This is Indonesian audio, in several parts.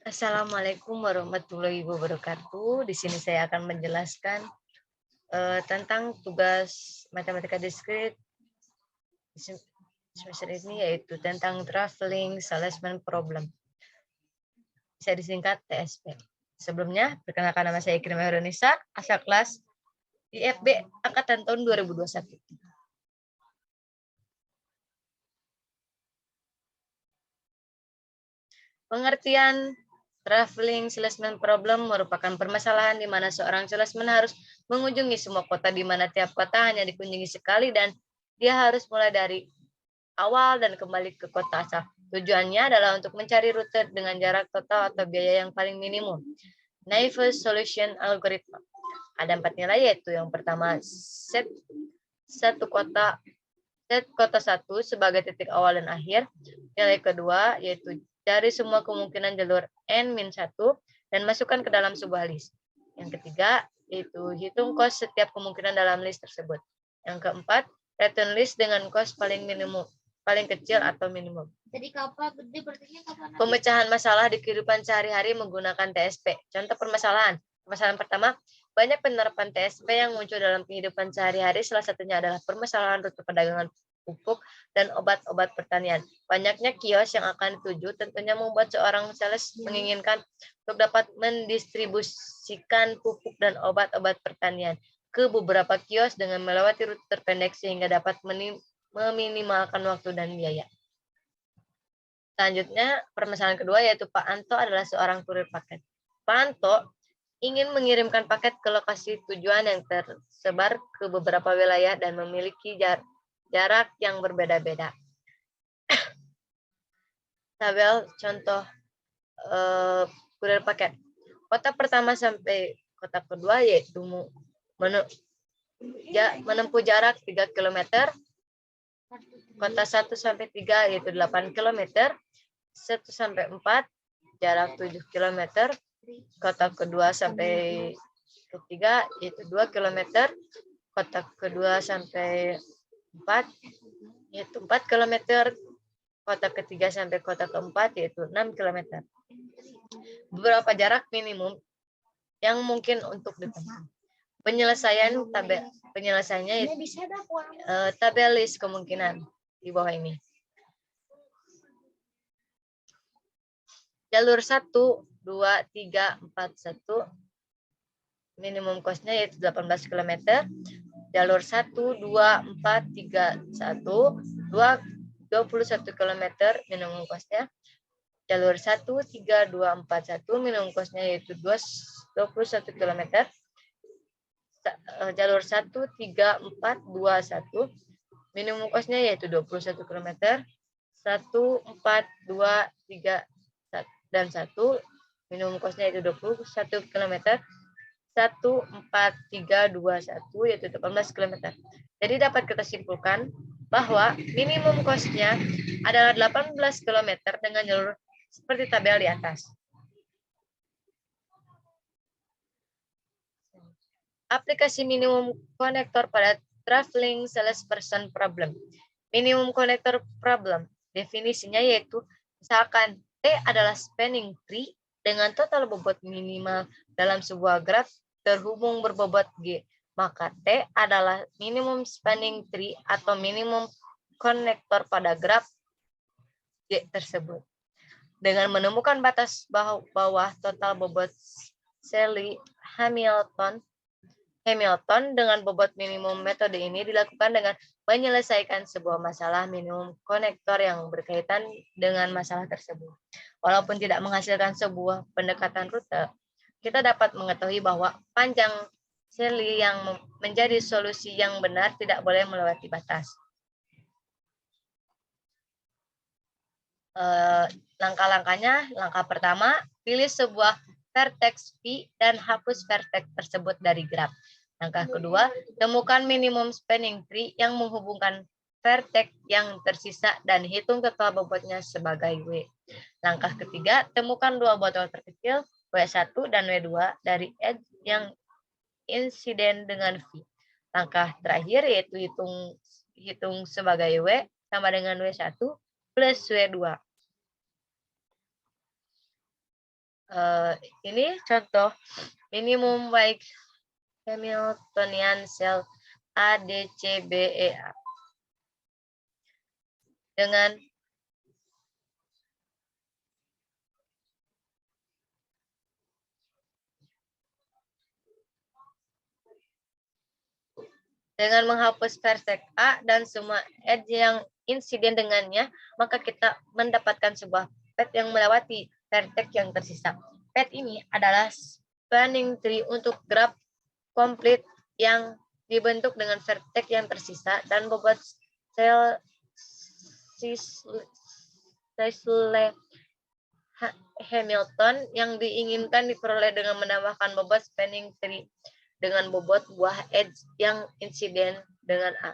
Assalamualaikum warahmatullahi wabarakatuh. Di sini saya akan menjelaskan tentang tugas matematika diskrit semester ini, yaitu tentang traveling salesman problem. Bisa disingkat TSP. Sebelumnya, perkenalkan nama saya Ikrimah Heronisa, asal kelas IFB angkatan tahun 2021. Pengertian traveling salesman problem merupakan permasalahan di mana seorang salesman harus mengunjungi semua kota, di mana tiap kota hanya dikunjungi sekali dan dia harus mulai dari awal dan kembali ke kota asal. Tujuannya adalah untuk mencari rute dengan jarak total atau biaya yang paling minimum. Naive Solution Algorithm. Ada 4 nilai, yaitu yang pertama set kota 1 sebagai titik awal dan akhir. Nilai kedua yaitu dari semua kemungkinan jalur n-1 dan masukkan ke dalam sebuah list. Yang ketiga yaitu hitung kos setiap kemungkinan dalam list tersebut. Yang keempat, return list dengan kos paling kecil atau minimum. Jadi kapan gede berarti kapan? Pemecahan masalah di kehidupan sehari-hari menggunakan TSP. Contoh permasalahan. Permasalahan pertama, banyak penerapan TSP yang muncul dalam kehidupan sehari-hari. Salah satunya adalah permasalahan rute perdagangan pupuk dan obat-obat pertanian. Banyaknya kios yang akan dituju tentunya membuat seorang sales menginginkan untuk dapat mendistribusikan pupuk dan obat-obat pertanian ke beberapa kios dengan melewati rute terpendek sehingga dapat meminimalkan waktu dan biaya. Selanjutnya, permasalahan kedua yaitu Pak Anto adalah seorang kurir paket. Pak Anto ingin mengirimkan paket ke lokasi tujuan yang tersebar ke beberapa wilayah dan memiliki jarak yang berbeda-beda. Tabel contoh kurir paket. Kota pertama sampai kota kedua yaitu menempuh jarak 3 km, kota 1 sampai 3 yaitu 8 km, 1 sampai 4 jarak 7 km, kota kedua sampai ketiga yaitu 2 km, kota kedua sampai 4 yaitu 4 km, kota ketiga sampai kota keempat yaitu 6 km. Beberapa jarak minimum yang mungkin untuk ditempuh. Penyelesaiannya itu tabel list kemungkinan di bawah ini. Jalur 1, 2, 3, 4, 1. Minimum costnya yaitu 18 km. Jalur 1, 2, 4, 3, 1. 21 km minimum costnya. Jalur 1, 3, 2, 4, 1. Minimum costnya yaitu 21 km. Jalur 1, 3, 4, 2, 1. Minimum costnya yaitu 21 km. 1, 4, 2, 3, dan 1. Minimum costnya yaitu 21 km. 1, 4, 3, 2, 1 yaitu 18 km. Jadi dapat kita simpulkan bahwa minimum costnya adalah 18 km dengan jalur seperti tabel di atas. Aplikasi minimum konektor pada traveling salesperson problem. Minimum konektor problem, definisinya yaitu misalkan T adalah spanning tree dengan total bobot minimal dalam sebuah graf terhubung berbobot G. Maka T adalah minimum spanning tree atau minimum konektor pada graf G tersebut. Dengan menemukan batas bawah total bobot Sally Hamilton dengan bobot minimum, metode ini dilakukan dengan menyelesaikan sebuah masalah minimum konektor yang berkaitan dengan masalah tersebut. Walaupun tidak menghasilkan sebuah pendekatan rute, kita dapat mengetahui bahwa panjang Sally yang menjadi solusi yang benar tidak boleh melewati batas. Langkah-langkahnya, langkah pertama, pilih sebuah vertex P dan hapus vertex tersebut dari graf. Langkah kedua, temukan minimum spanning tree yang menghubungkan vertex yang tersisa dan hitung total bobotnya sebagai W. Langkah ketiga, temukan dua botol terkecil W1 dan W2 dari edge yang insiden dengan V. Langkah terakhir yaitu hitung sebagai W sama dengan W1 plus W2. Ini contoh minimum baik Hamiltonian sel A, D, C, B, E, A. Dengan menghapus vertex A dan semua edge yang insiden dengannya, maka kita mendapatkan sebuah pet yang melewati vertex yang tersisa. Pet ini adalah spanning tree untuk graf komplit yang dibentuk dengan vertex yang tersisa dan bobot sel Hamilton yang diinginkan diperoleh dengan menambahkan bobot spanning tree dengan bobot buah edge yang insiden dengan A.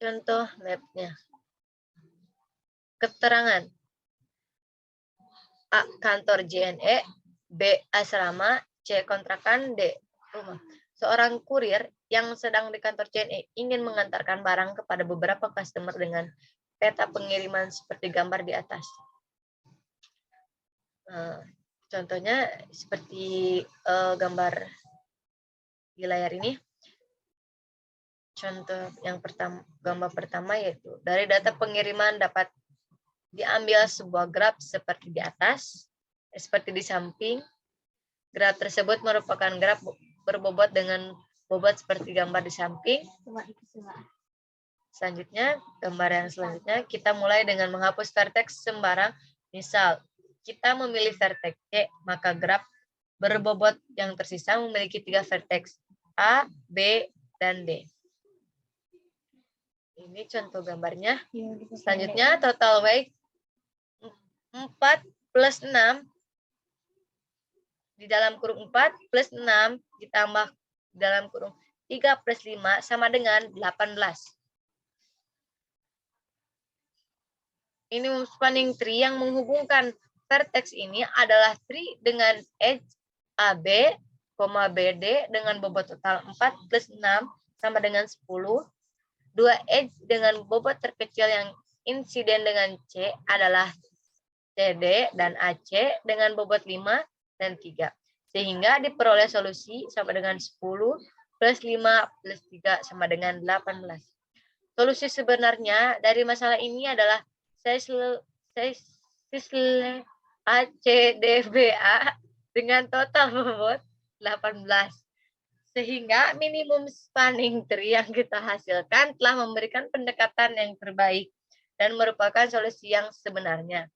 Contoh mapnya. Keterangan. A. Kantor JNE. B. Asrama. C. Kontrakan. D. Rumah. Seorang kurir yang sedang di kantor JNE ingin mengantarkan barang kepada beberapa customer dengan peta pengiriman seperti gambar di atas. Contohnya seperti gambar di layar ini. Contoh yang pertama, gambar pertama yaitu dari data pengiriman dapat diambil sebuah graf seperti di atas, seperti di samping. Graf tersebut merupakan graf berbobot dengan bobot seperti gambar di samping. Selanjutnya, gambar yang selanjutnya, kita mulai dengan menghapus vertex sembarang. Misal, kita memilih vertex C, maka graf berbobot yang tersisa memiliki 3 vertex, A, B, dan D. Ini contoh gambarnya. Selanjutnya, total weight 4 plus 6 di dalam kurung 4 plus 6 ditambah di dalam kurung 3 plus 5 sama dengan 18. Minimum spanning tree yang menghubungkan vertex ini adalah tree dengan edge AB, BD dengan bobot total 4 plus 6 sama dengan 10. Dua edge dengan bobot terkecil yang insiden dengan C adalah CD dan AC dengan bobot 5 dan 3. Sehingga diperoleh solusi sama dengan 10 plus 5 plus 3 sama dengan 18. Solusi sebenarnya dari masalah ini adalah ACDBA dengan total bobot 18. Sehingga minimum spanning tree yang kita hasilkan telah memberikan pendekatan yang terbaik dan merupakan solusi yang sebenarnya.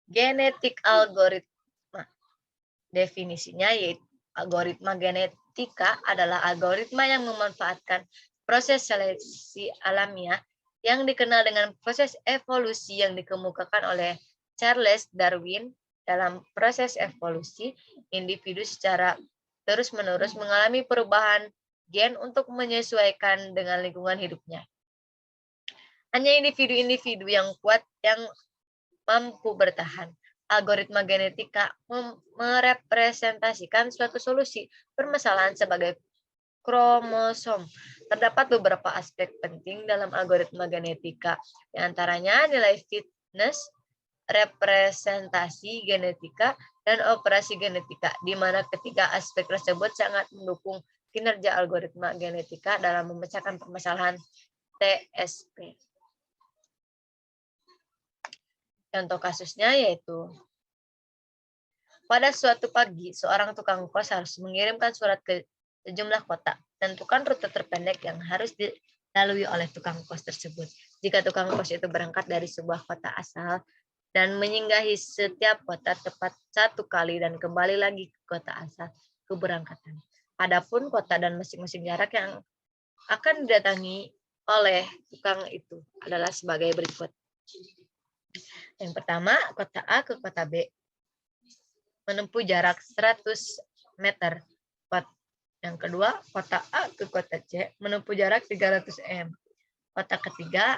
Genetik algoritma. Definisinya yaitu algoritma genetika adalah algoritma yang memanfaatkan proses seleksi alamiah yang dikenal dengan proses evolusi yang dikemukakan oleh Charles Darwin. Dalam proses evolusi, individu secara terus-menerus mengalami perubahan gen untuk menyesuaikan dengan lingkungan hidupnya. Hanya individu-individu yang kuat yang mampu bertahan. Algoritma genetika merepresentasikan suatu solusi permasalahan sebagai kromosom. Terdapat beberapa aspek penting dalam algoritma genetika, di antaranya nilai fitness, representasi genetika, dan operasi genetika, di mana ketiga aspek tersebut sangat mendukung kinerja algoritma genetika dalam memecahkan permasalahan TSP. Contoh kasusnya yaitu, pada suatu pagi, seorang tukang kos harus mengirimkan surat ke sejumlah kota. Tentukan rute terpendek yang harus dilalui oleh tukang kos tersebut. Jika tukang kos itu berangkat dari sebuah kota asal dan menyinggahi setiap kota tepat 1 kali dan kembali lagi ke kota asal keberangkatan. Adapun kota dan masing-masing jarak yang akan didatangi oleh tukang itu adalah sebagai berikut. Yang pertama, kota A ke kota B menempuh jarak 100 meter. Yang kedua, kota A ke kota C menempuh jarak 300 m. Kota ketiga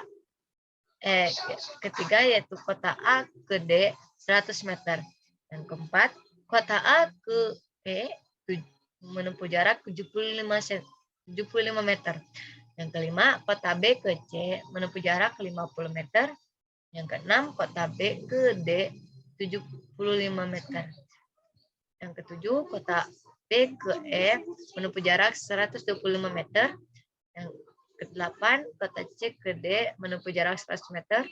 yaitu kota A ke D 100 meter. Dan keempat, kota A ke B menempuh jarak 75 meter. Yang kelima, kota B ke C menempuh jarak 50 meter. Yang keenam, kota B ke D 75 meter. Yang ketujuh, kota B ke E menempuh jarak 125 meter. Yang kedelapan, kota C ke D menempuh jarak 100 meter.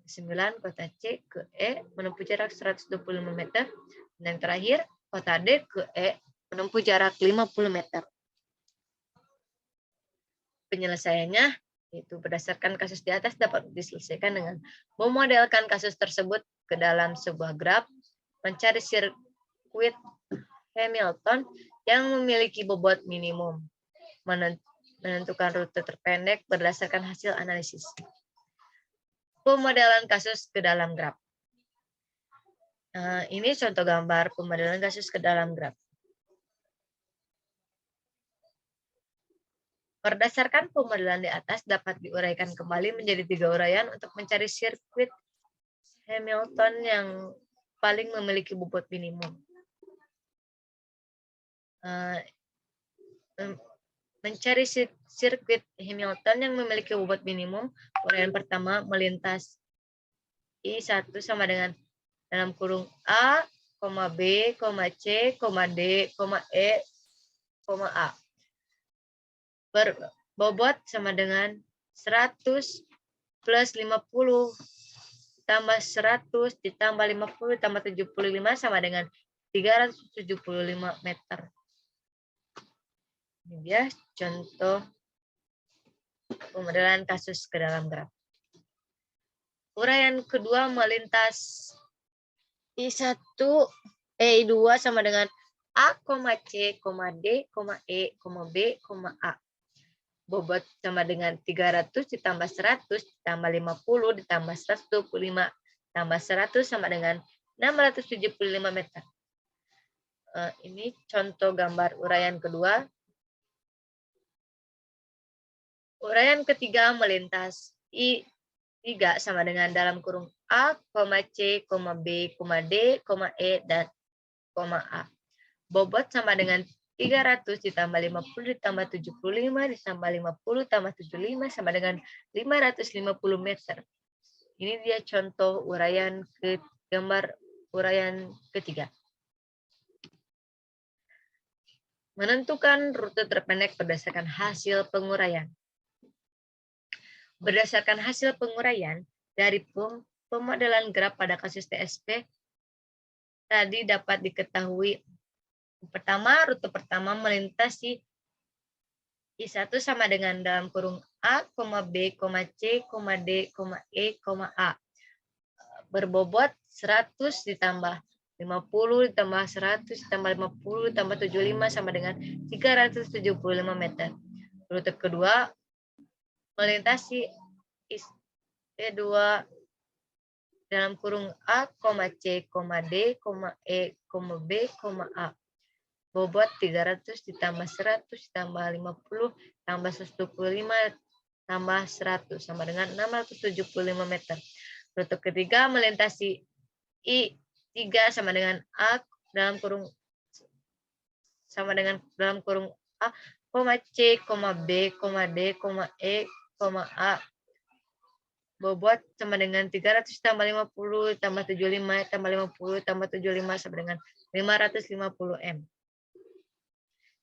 Yang 9, kota C ke E menempuh jarak 125 meter. Dan yang terakhir, kota D ke E menempuh jarak 50 meter. Penyelesaiannya itu berdasarkan kasus di atas dapat diselesaikan dengan memodelkan kasus tersebut ke dalam sebuah graf, mencari sirkuit Hamilton yang memiliki bobot minimum, menentukan rute terpendek berdasarkan hasil analisis. Pemodelan kasus ke dalam graf. Nah, ini contoh gambar pemodelan kasus ke dalam graf. Berdasarkan pemodelan di atas dapat diuraikan kembali menjadi 3 uraian untuk mencari sirkuit Hamilton yang paling memiliki bobot minimum. Mencari sirkuit Hamilton yang memiliki bobot minimum, uraian pertama melintas I1 sama dengan dalam kurung A, B, C, D, E, A. Berbobot sama dengan 100 plus 50 tambah 100 ditambah 50 tambah 75 sama dengan 375 meter. Ini dia contoh pemodelan kasus ke dalam graf. Uraian kedua melintas I1, I2 sama dengan A, C, D, E, B, A. Bobot sama dengan 300 ditambah 100 ditambah 50 ditambah 125 tambah 100 sama dengan 675 meter. Ini contoh gambar uraian kedua. Uraian ketiga melintas I3 sama dengan dalam kurung A, C, B, D, E, dan A. Bobot sama dengan 300 ditambah 50 ditambah 75 ditambah 50 tambah 75 sama dengan 550 meter. Ini dia contoh uraian gambar uraian ketiga. Menentukan rute terpendek berdasarkan hasil penguraian. Berdasarkan hasil penguraian dari pemodelan graf pada kasus TSP tadi dapat diketahui. Pertama, rute pertama melintasi I1 sama dengan dalam kurung A, B, C, D, E, A. Berbobot 100 ditambah 50 ditambah 100 ditambah 50 ditambah 75 sama dengan 375 meter. Rute kedua melintasi I2 dalam kurung A, C, D, E, B, A. Bobot 300 ditambah 100 ditambah 50 tambah 125 tambah 100 sama dengan 675 meter. Rute ketiga melintasi I3 sama dengan A dalam kurung A, C, B, D, E, A. Bobot sama dengan 300 tambah 50 tambah 75 tambah 50 tambah 75 sama dengan 550 M.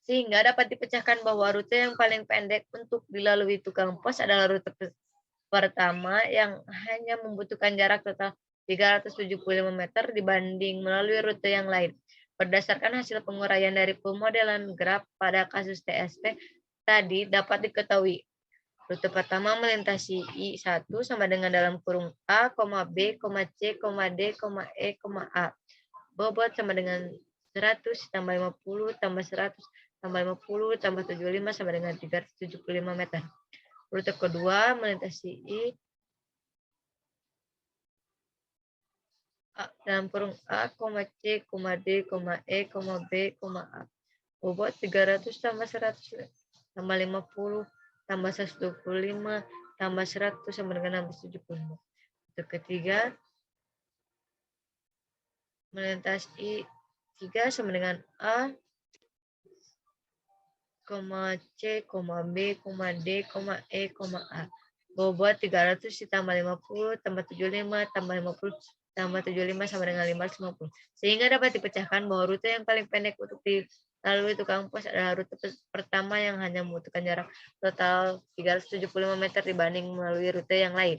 Sehingga dapat dipecahkan bahwa rute yang paling pendek untuk dilalui tukang pos adalah rute pertama yang hanya membutuhkan jarak total 375 meter dibanding melalui rute yang lain. Berdasarkan hasil penguraian dari pemodelan graf pada kasus TSP tadi dapat diketahui. Rute pertama melintasi I1 sama dengan dalam kurung A, B, C, D, E, A. Bobot sama dengan 100 tambah 50 tambah 100 tambah 50 tambah 75 sama dengan 375 meter. Rute kedua melintasi I dalam kurung A, C, D, E, B, A. Bobot 300 tambah 100 tambah 50 tambah 125 tambah 100 sama dengan 675. Rute ketiga melintasi I3 sama dengan A, C, B, D, E, A. Bobot 300 ditambah 50 tambah 75 tambah 50 tambah 75 sama dengan 550. Sehingga dapat dipecahkan bahwa rute yang paling pendek untuk dilalui tukang pos adalah rute pertama yang hanya membutuhkan jarak total 375 meter dibanding melalui rute yang lain.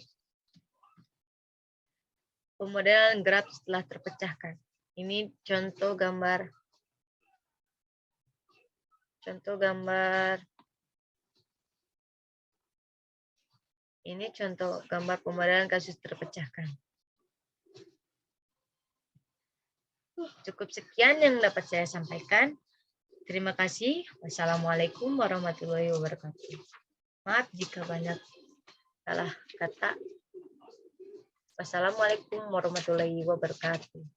Pemodelan graf setelah terpecahkan. Ini contoh gambar. Ini contoh gambar pemodelan kasus terpecahkan. Cukup sekian yang dapat saya sampaikan. Terima kasih. Wassalamualaikum warahmatullahi wabarakatuh. Maaf jika banyak salah kata. Wassalamualaikum warahmatullahi wabarakatuh.